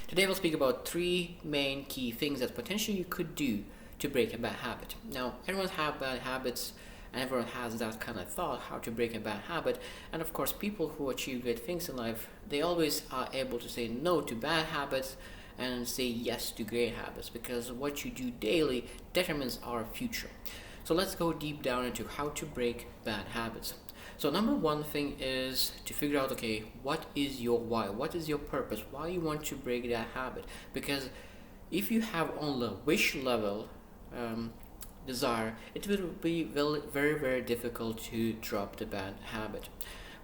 Today we'll speak about three main key things that potentially you could do to break a bad habit. Now, everyone has bad habits and everyone has that kind of thought how to break a bad habit. And of course, people who achieve great things in life, they always are able to say no to bad habits and say yes to great habits, because what you do daily determines our future. So let's go deep down into how to break bad habits. So number one thing is to figure out, okay, what is your why? What is your purpose? Why you want to break that habit? Because if you have on the wish level desire, it will be very difficult to drop the bad habit.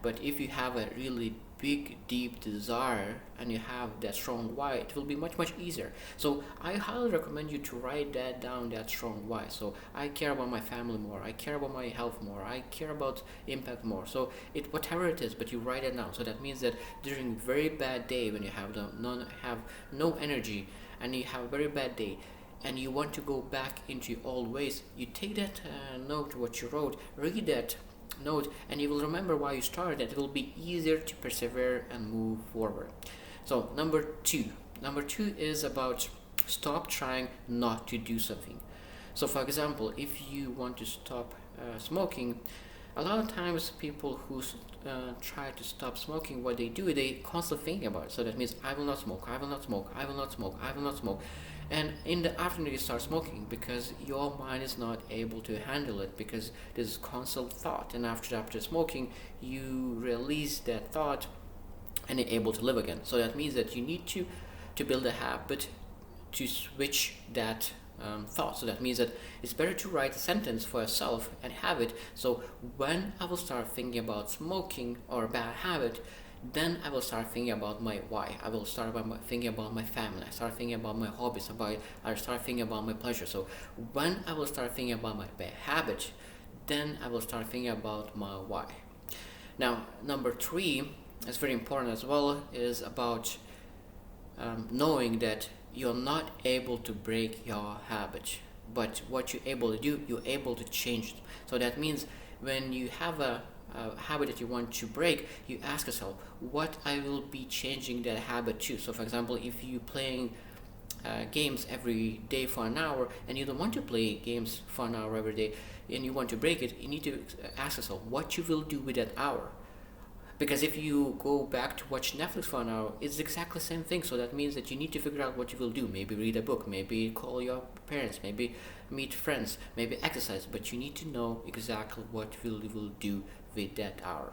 But if you have a really big deep desire and you have that strong why, it will be much easier. So I highly recommend you to write that down, that strong why. So I care about my family more, I care about my health more, I care about impact more. So it whatever it is, but you write it down. So that means that during a very bad day, when you have no energy and you have a very bad day and you want to go back into your old ways, you take that note what you wrote, read that note, and you will remember why you started. It will be easier to persevere and move forward. So number two is about stop trying not to do something. So for example, if you want to stop smoking, a lot of times people who try to stop smoking, what they do, they constantly think about it. So that means I will not smoke, I will not smoke, I will not smoke, I will not smoke. And in the afternoon you start smoking because your mind is not able to handle it, because there's constant thought, and after smoking you release that thought and you're able to live again. So that means that you need to build a habit to switch that thought. So that means that it's better to write a sentence for yourself and have it. So when I will start thinking about smoking or a bad habit, then I will start thinking about my why. I will start thinking about my family. I start thinking about my hobbies. I start thinking about my pleasure. So when I will start thinking about my bad habit, then I will start thinking about my why. Now, number three is very important as well, is about knowing that you're not able to break your habit, but what you're able to do, you're able to change it. So that means when you have a habit that you want to break, you ask yourself, what I will be changing that habit to. So for example, if you playing games every day for an hour and you don't want to play games for an hour every day and you want to break it, you need to ask yourself what you will do with that hour. Because if you go back to watch Netflix for an hour, it's exactly the same thing. So that means that you need to figure out what you will do. Maybe read a book, maybe call your parents, maybe meet friends, maybe exercise. But you need to know exactly what you will do with that hour.